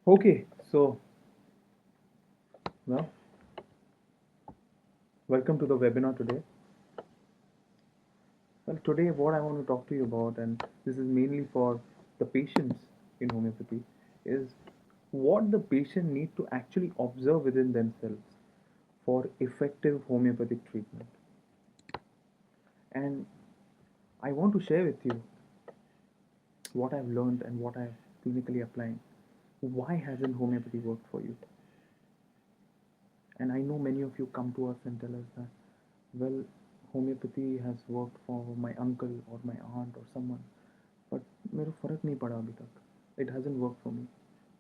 Okay, so well, welcome to the webinar today. Well, today what I want to talk to you about, and this is mainly for the patients in homeopathy, is what the patient need to actually observe within themselves for effective homeopathic treatment. And I want to share with you what I've learned and what I've clinically applying. Why hasn't homeopathy worked for you? And I know many of you come to us and tell us that, well, homeopathy has worked for my uncle or my aunt or someone, but मेरे फर्क नहीं पड़ा अभी तक. It hasn't worked for me.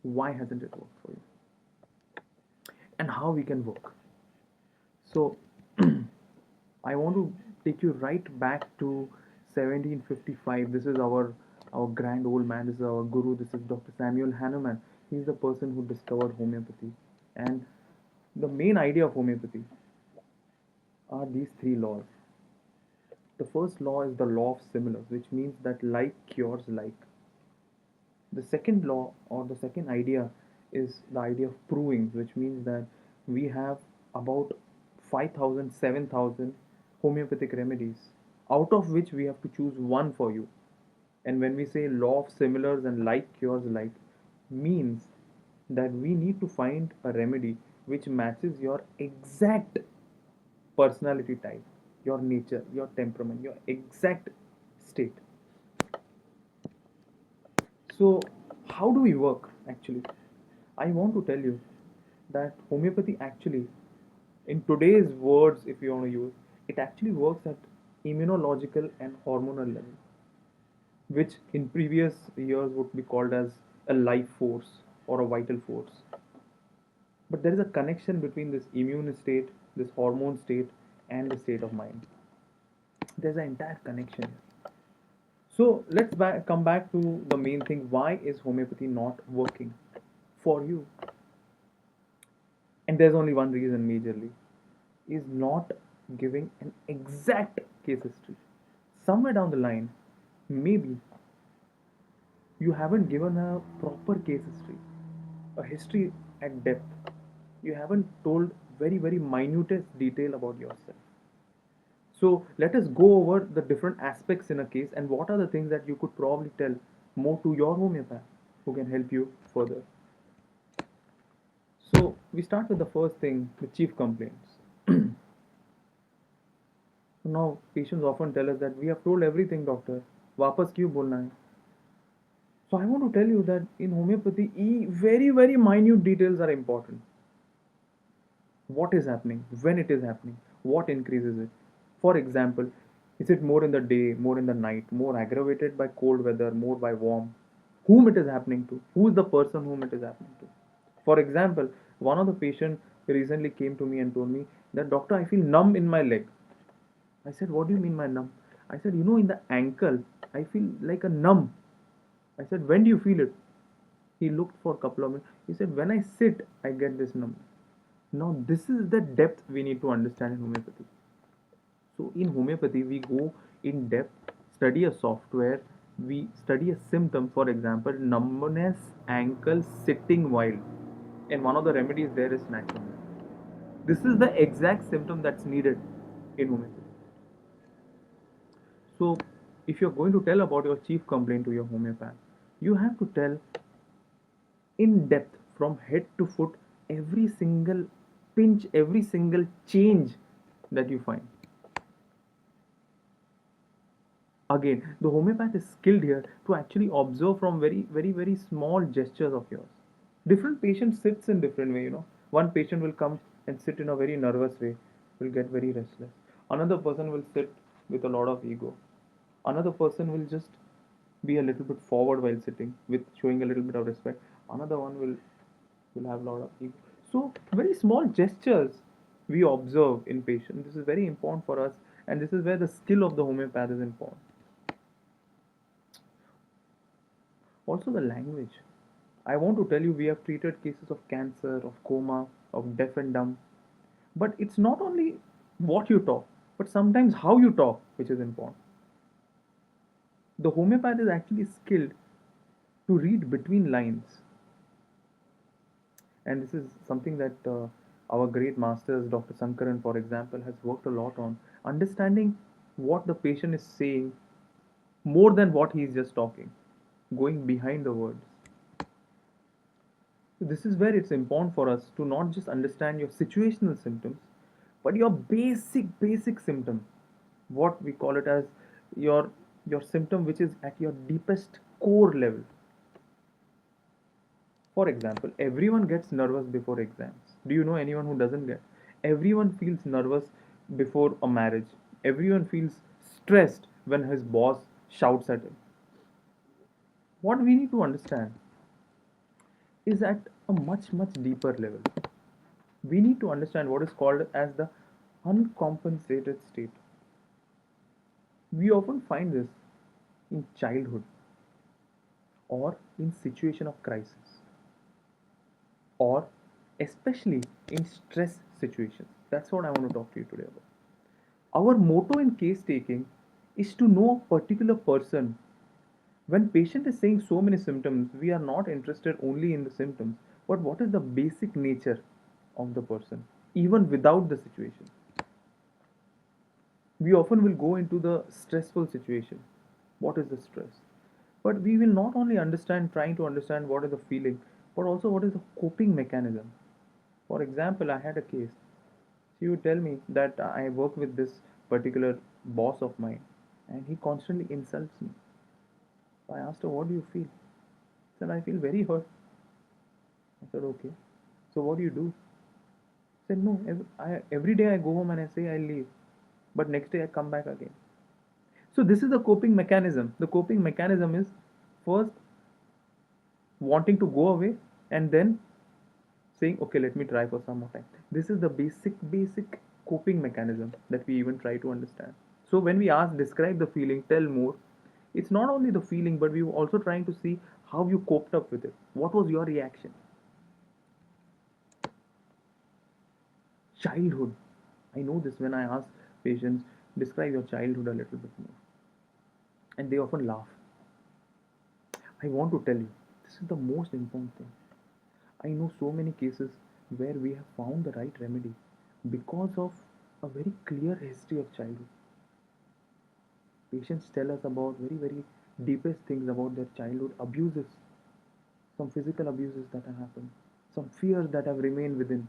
Why hasn't it worked for you? And how we can work. So I want to take you right back to 1755. This is our grand old man. This is our guru. This is Dr. Samuel Hahnemann. He's the person who discovered homeopathy. And the main idea of homeopathy are these three laws. The first law is the law of similars, which means that like cures like. The second law or the second idea is the idea of proving, which means that we have about 5,000, 7,000 homeopathic remedies, out of which we have to choose one for you. And when we say law of similars and like cures like, means that we need to find a remedy which matches your exact personality type, your nature, your temperament, your exact state. So, how do we work actually? I want to tell you that homeopathy actually, in today's words, if you want to use, it actually works at immunological and hormonal level, which in previous years would be called as a life force or a vital force. But there is a connection between this immune state, this hormone state, and the state of mind. There's an entire connection here. So let's come back to the main thing. Why is homeopathy not working for you? And there's only one reason majorly, is not giving an exact case history. Somewhere down the line, maybe you haven't given a proper case history, a history at depth. You haven't told very minutest detail about yourself. So let us go over the different aspects in a case and what are the things that you could probably tell more to your homeopath who can help you further. So we start with the first thing, the chief complaints. Now patients often tell us that we have told everything, doctor. वापस क्यों बोलना है? So I want to tell you that in homeopathy, very minute details are important. What is happening, when it is happening, what increases it. For example, is it more in the day, more in the night, more aggravated by cold weather, more by warm? Whom it is happening to? Who is the person whom it is happening to? For example, one of the patient recently came to me and told me that, doctor, I feel numb in my leg. I said, what do you mean by numb? I said, in the ankle, I feel like a numb. I said, when do you feel it? He looked for a couple of minutes. He said, when I sit, I get this numb. Now, this is the depth we need to understand in homeopathy. So, in homeopathy, we go in depth, study a software, we study a symptom, for example, numbness, ankle, sitting while. And one of the remedies there is snacking. This is the exact symptom that's needed in homeopathy. So, if you're going to tell about your chief complaint to your homeopath, you have to tell in depth from head to foot every single pinch, every single change that you find. Again, the homeopath is skilled here to actually observe from very small gestures of yours. Different patients sits in different way. One patient will come and sit in a very nervous way, will get very restless. Another person will sit with a lot of ego. Another person will just be a little bit forward while sitting with showing a little bit of respect. Another one will have a lot of ego. So very small gestures we observe in patients. This is very important for us, and this is where the skill of the homeopath is important. Also the language. I want to tell you, we have treated cases of cancer, of coma, of deaf and dumb. But it's not only what you talk, but sometimes how you talk, which is important. The homeopath is actually skilled to read between lines. And this is something that our great masters, Dr. Sankaran, for example, has worked a lot on understanding what the patient is saying more than what he is just talking, going behind the words. So this is where it's important for us to not just understand your situational symptoms, but your basic symptom, what we call it as your your symptom which is at your deepest core level. For example, everyone gets nervous before exams. Do you know anyone who doesn't get? Everyone feels nervous before a marriage. Everyone feels stressed when his boss shouts at him. What we need to understand is at a much deeper level. We need to understand what is called as the uncompensated state. We often find this in childhood or in situation of crisis or especially in stress situations. That's what I want to talk to you today about. Our motto in case taking is to know a particular person. When patient is saying so many symptoms, we are not interested only in the symptoms, but what is the basic nature of the person, even without the situation. We often will go into the stressful situation. What is the stress? But we will not only understand, trying to understand what is the feeling, but also what is the coping mechanism. For example, I had a case. She would tell me that I work with this particular boss of mine and he constantly insults me. So I asked her, what do you feel? She said, I feel very hurt. I said, okay. So what do you do? She said, no, every day I go home and I say I'll leave. But next day I come back again. So this is the coping mechanism. The coping mechanism is first wanting to go away and then saying, okay, let me try for some more time. This is the basic coping mechanism that we even try to understand. So when we ask, describe the feeling, tell more, it's not only the feeling, but we were also trying to see how you coped up with it. What was your reaction? Childhood. I know this when I ask patients, describe your childhood a little bit more. And they often laugh. I want to tell you, this is the most important thing. I know so many cases where we have found the right remedy because of a very clear history of childhood. Patients tell us about very deepest things about their childhood abuses, some physical abuses that have happened, some fears that have remained within.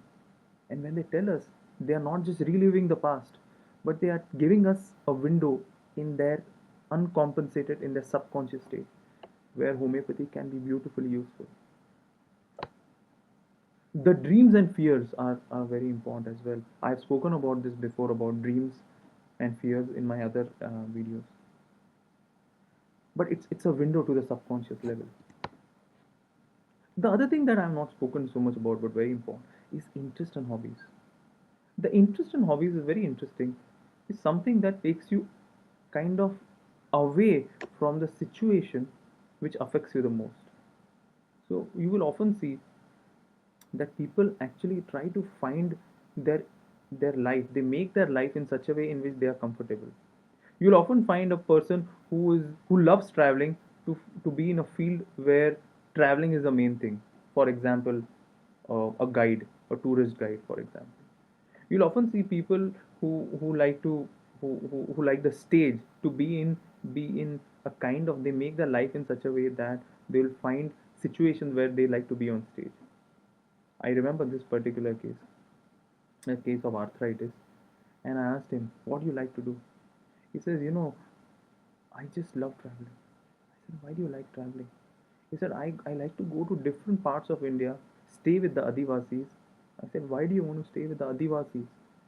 And when they tell us, they are not just reliving the past, but they are giving us a window in their uncompensated, in their subconscious state, where homeopathy can be beautifully useful. The dreams and fears are very important as well. I've spoken about this before about dreams and fears in my other videos. But it's a window to the subconscious level. The other thing that I've not spoken so much about but very important is interest and hobbies. The interest in hobbies is very interesting. It's something that takes you kind of away from the situation which affects you the most. So you will often see that people actually try to find their their life. They make their life in such a way in which they are comfortable. You'll often find a person who loves traveling to be in a field where traveling is the main thing. For example, a guide, a tourist guide, for example. You'll often see people who like to who like the stage to be in a kind of, they make their life in such a way that they'll find situations where they like to be on stage. I remember this particular case, a case of arthritis, and I asked him, what do you like to do? He says, I just love traveling. I said, why do you like traveling? He said, I like to go to different parts of India, stay with the Adivasis. I said, why do you want to stay with the Adivasis?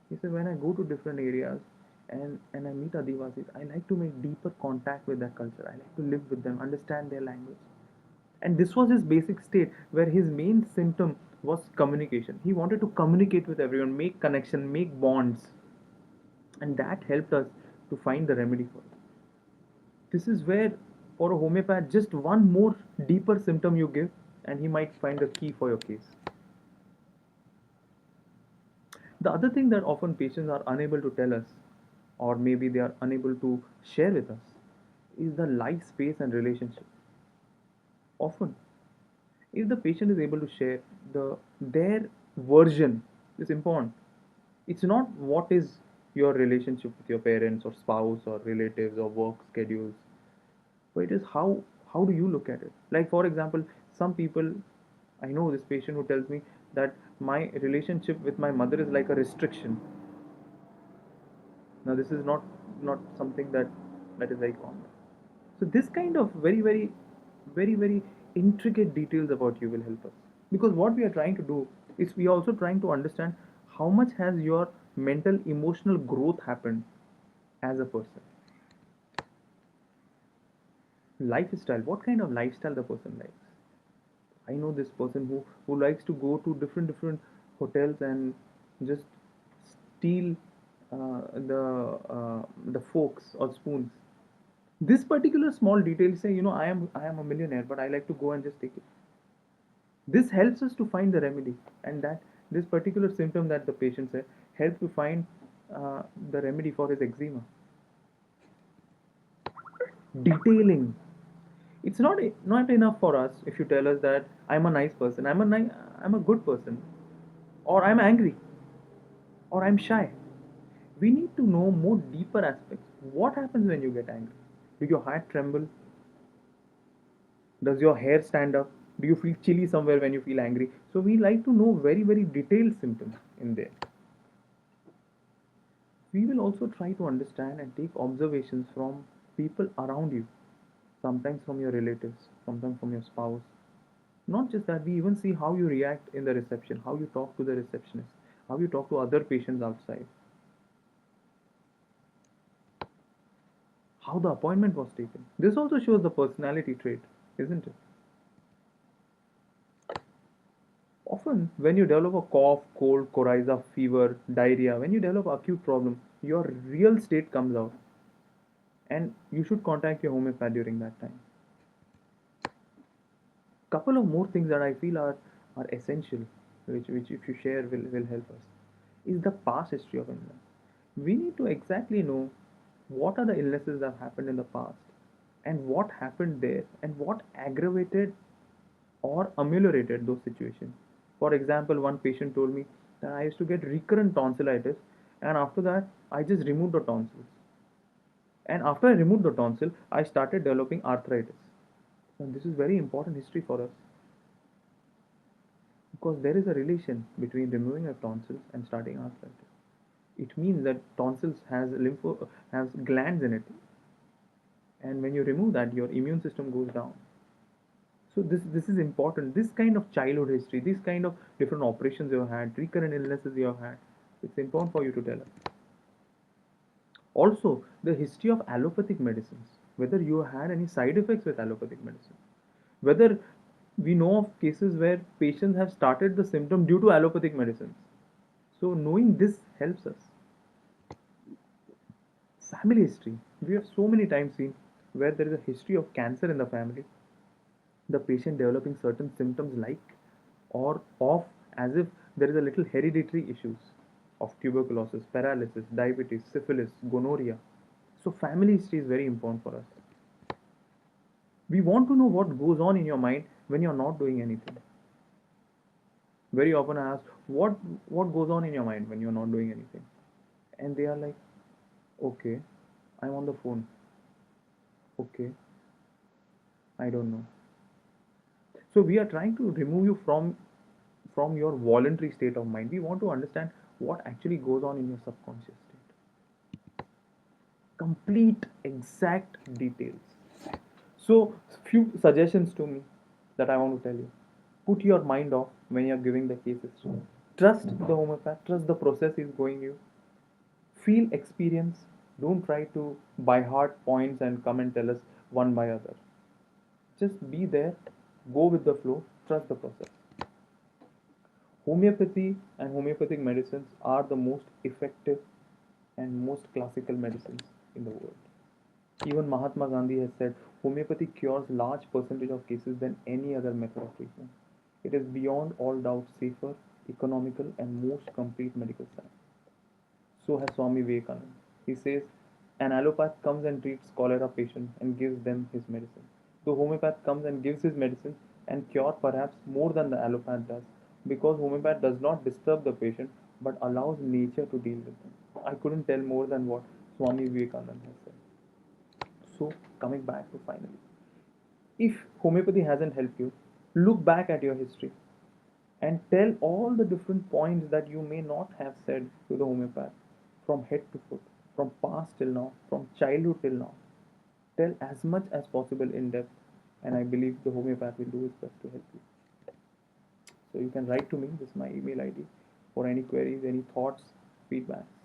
He said, when I go to different areas and I meet Adivasis, I like to make deeper contact with their culture. I like to live with them, understand their language. And this was his basic state where his main symptom was communication. He wanted to communicate with everyone, make connection, make bonds. And that helped us to find the remedy for it. This is where, for a homeopath, just one more deeper symptom you give, and he might find a key for your case. The other thing that often patients are unable to tell us, or maybe they are unable to share with us, is the life space and relationship. Often, If the patient is able to share their version, is important. It's not what is your relationship with your parents or spouse or relatives or work schedules, but it is how do you look at it. Like for example, some people, I know this patient who tells me that my relationship with my mother is like a restriction. Now this is not something that is very common. So this kind of very intricate details about you will help us, because what we are trying to do is we are also trying to understand how much has your mental emotional growth happened as a person. Lifestyle, what kind of lifestyle the person likes. I know this person who likes to go to different hotels and just steal the the forks or spoons. This particular small detail say, I am a millionaire, but I like to go and just take it. This helps us to find the remedy, and that this particular symptom that the patient said helps to find the remedy for his eczema. Detailing. It's not enough for us if you tell us that I'm a nice person, I'm a good person, or I'm angry, or I'm shy. We need to know more deeper aspects. What happens when you get angry? Do your heart tremble? Does your hair stand up? Do you feel chilly somewhere when you feel angry? So we like to know very detailed symptoms in there. We will also try to understand and take observations from people around you, sometimes from your relatives, sometimes from your spouse. Not just that, we even see how you react in the reception, how you talk to the receptionist, how you talk to other patients outside, how the appointment was taken. This also shows the personality trait, isn't it? Often, when you develop a cough, cold, coryza, fever, diarrhea, when you develop acute problem, your real state comes out, and you should contact your homeopath during that time. Couple of more things that I feel are essential, which if you share will help us, is the past history of illness. We need to exactly know what are the illnesses that have happened in the past, and what happened there, and what aggravated or ameliorated those situations. For example, one patient told me that I used to get recurrent tonsillitis, and after that, I just removed the tonsils. And after I removed the tonsil, I started developing arthritis. And this is very important history for us, because there is a relation between removing a tonsils and starting arthritis. It means that tonsils has glands in it, and when you remove that, your immune system goes down. So this is important. This kind of childhood history, this kind of different operations you have had, recurrent illnesses you have had, it's important for you to tell us. Also, the history of allopathic medicines, whether you had any side effects with allopathic medicine, whether we know of cases where patients have started the symptom due to allopathic medicines. So knowing this helps us. Family history. We have so many times seen where there is a history of cancer in the family, the patient developing certain symptoms like or of, as if there is a little hereditary issues of tuberculosis, paralysis, diabetes, syphilis, gonorrhea. So family history is very important for us. We want to know what goes on in your mind when you're not doing anything. Very often I ask, what goes on in your mind when you're not doing anything? And they are like, okay, I'm on the phone. Okay, I don't know. So we are trying to remove you from your voluntary state of mind. We want to understand what actually goes on in your subconscious state. Complete, exact details. So few suggestions to me that I want to tell you. Put your mind off when you're giving the cases. Trust the homeopath. Trust the process is going you. Feel experience. Don't try to by heart points and come and tell us one by other. Just be there. Go with the flow. Trust the process. Homeopathy and homeopathic medicines are the most effective and most classical medicines in the world. Even Mahatma Gandhi has said homeopathy cures large percentage of cases than any other method of treatment. It is beyond all doubt safer, economical, and most complete medical science. So has Swami Vivekananda. He says an allopath comes and treats cholera patient and gives them his medicine. The homeopath comes and gives his medicine and cure perhaps more than the allopath does, because homeopath does not disturb the patient but allows nature to deal with them. I couldn't tell more than what Swami Vivekananda has said. So, coming back to finally, if homeopathy hasn't helped you, look back at your history and tell all the different points that you may not have said to the homeopath from head to foot, from past till now, from childhood till now. Tell as much as possible in depth, and I believe the homeopath will do its best to help you. So you can write to me, this is my email ID, for any queries, any thoughts, feedbacks.